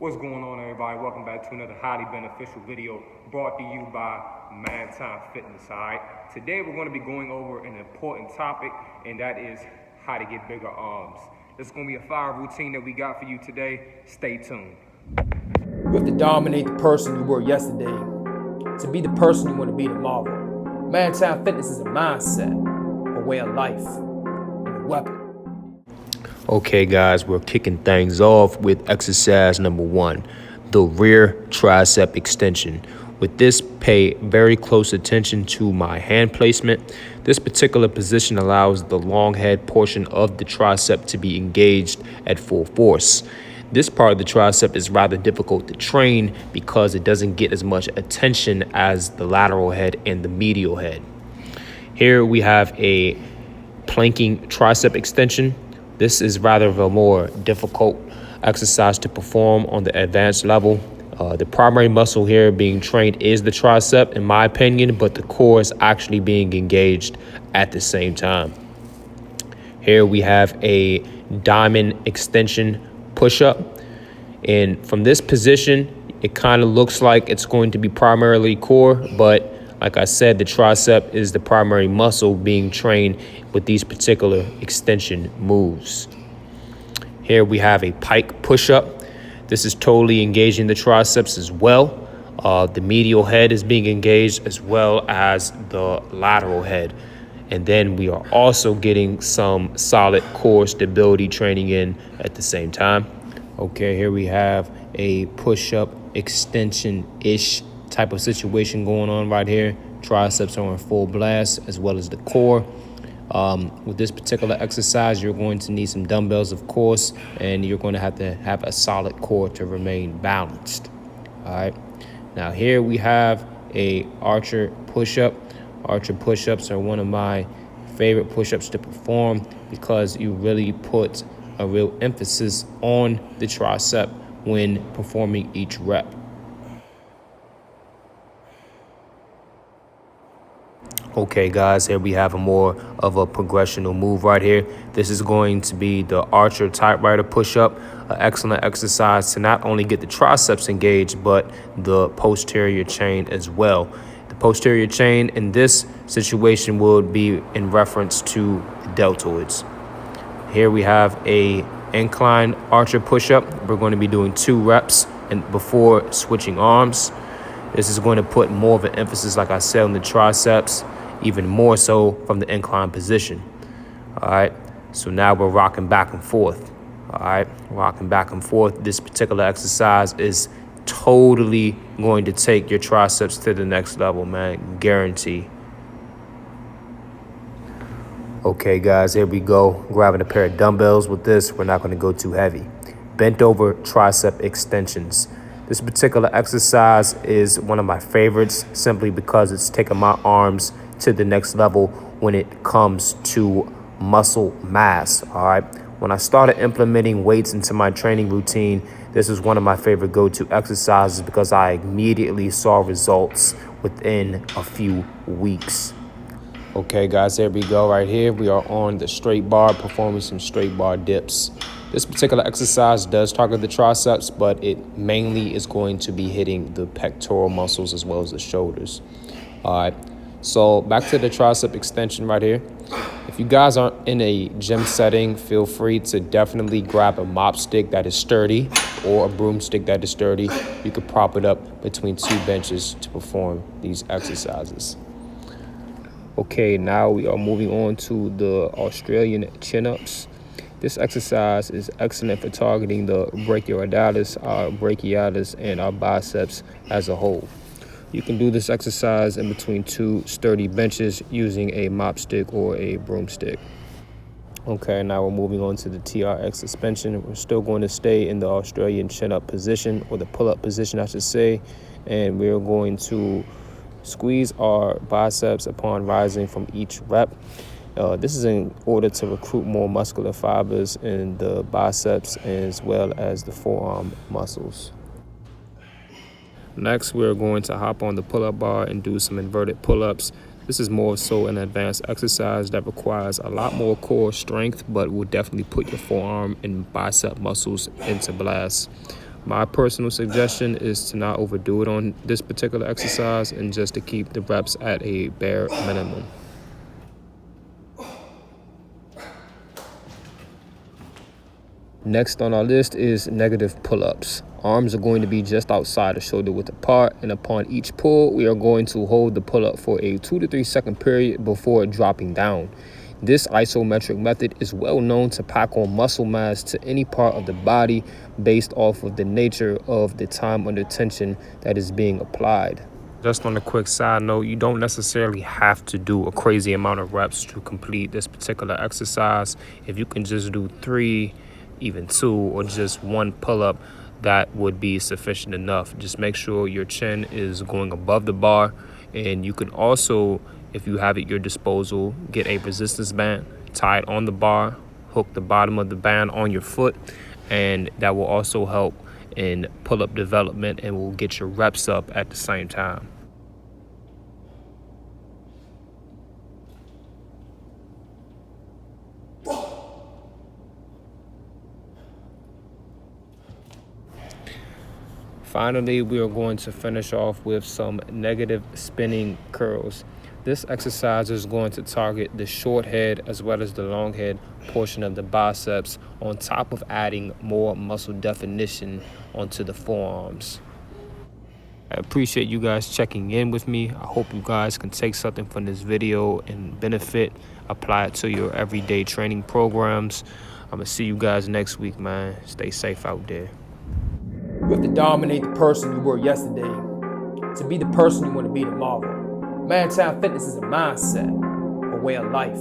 What's going on, everybody? Welcome back to another highly beneficial video brought to you by Time Fitness. Alright, today we're going to be going over an important topic, and that is how to get bigger arms. This is going to be a fire routine that we got for you today. Stay tuned. You have to dominate the person you were yesterday to be the person you want to be tomorrow. Time Fitness is a mindset, a way of life, and a weapon. Okay, guys, we're kicking things off with exercise number 1, the rear tricep extension. With this, pay very close attention to my hand placement. This particular position allows the long head portion of the tricep to be engaged at full force. This part of the tricep is rather difficult to train because it doesn't get as much attention as the lateral head and the medial head. Here we have a planking tricep extension. This is rather of a more difficult exercise to perform on the advanced level. The primary muscle here being trained is the tricep, in my opinion, but the core is actually being engaged at the same time. Here we have a diamond extension push-up. And from this position, it kind of looks like it's going to be primarily core, but like I said, the tricep is the primary muscle being trained with these particular extension moves. Here we have a pike push-up. This is totally engaging the triceps as well. The medial head is being engaged as well as the lateral head. And then we are also getting some solid core stability training in at the same time. Okay, here we have a push-up extension-ish type of situation going on right here. Triceps are in full blast as well as the core. With this particular exercise, you're going to need some dumbbells, of course, and you're going to have a solid core to remain balanced. All right. Now here we have a archer push-up. Archer push-ups are one of my favorite push-ups to perform because you really put a real emphasis on the tricep when performing each rep. Okay, guys, here we have a more of a progressional move right here. This is going to be the archer typewriter push-up, an excellent exercise to not only get the triceps engaged, but the posterior chain as well. The posterior chain in this situation would be in reference to the deltoids. Here we have a incline archer push-up. We're going to be doing 2 reps and before switching arms. This is going to put more of an emphasis, like I said, on the triceps, even more so from the incline position. All right, so now we're rocking back and forth. All right, rocking back and forth. This particular exercise is totally going to take your triceps to the next level, man, guarantee. Okay, guys, here we go. Grabbing a pair of dumbbells with this. We're not going to go too heavy. Bent over tricep extensions. This particular exercise is one of my favorites simply because it's taking my arms to the next level when it comes to muscle mass. All right. When I started implementing weights into my training routine, this is one of my favorite go-to exercises because I immediately saw results within a few weeks. Okay, guys, here we go right here. We are on the straight bar, performing some straight bar dips. This particular exercise does target the triceps, but it mainly is going to be hitting the pectoral muscles as well as the shoulders. All right, so back to the tricep extension right here. If you guys aren't in a gym setting, feel free to definitely grab a mop stick that is sturdy or a broomstick that is sturdy. You could prop it up between 2 benches to perform these exercises. Okay, now we are moving on to the Australian chin-ups. This exercise is excellent for targeting the brachioidalis, our brachialis, and our biceps as a whole. You can do this exercise in between 2 sturdy benches using a mop stick or a broomstick. Okay, now we're moving on to the TRX suspension. We're still going to stay in the Australian chin-up position, or the pull-up position, I should say, and we're going to squeeze our biceps upon rising from each rep. This is in order to recruit more muscular fibers in the biceps as well as the forearm muscles. Next, we're going to hop on the pull-up bar and do some inverted pull-ups. This is more so an advanced exercise that requires a lot more core strength, but will definitely put your forearm and bicep muscles into blast. My personal suggestion is to not overdo it on this particular exercise and just to keep the reps at a bare minimum. Next on our list is negative pull-ups. Arms are going to be just outside the shoulder width apart, and upon each pull, we are going to hold the pull-up for a 2 to 3 second period before dropping down. This isometric method is well known to pack on muscle mass to any part of the body based off of the nature of the time under tension that is being applied. Just on a quick side note, you don't necessarily have to do a crazy amount of reps to complete this particular exercise. If you can just do 3, even 2, or just 1 pull-up, that would be sufficient enough. Just make sure your chin is going above the bar, and you can also, if you have at your disposal, get a resistance band, tie it on the bar, hook the bottom of the band on your foot, and that will also help in pull-up development and will get your reps up at the same time. Finally, we are going to finish off with some negative spinning curls. This exercise is going to target the short head as well as the long head portion of the biceps, on top of adding more muscle definition onto the forearms. I appreciate you guys checking in with me. I hope you guys can take something from this video and benefit, apply it to your everyday training programs. I'm going to see you guys next week, man. Stay safe out there. You have to dominate the person you were yesterday to be the person you want to be tomorrow. Mantown Fitness is a mindset, a way of life.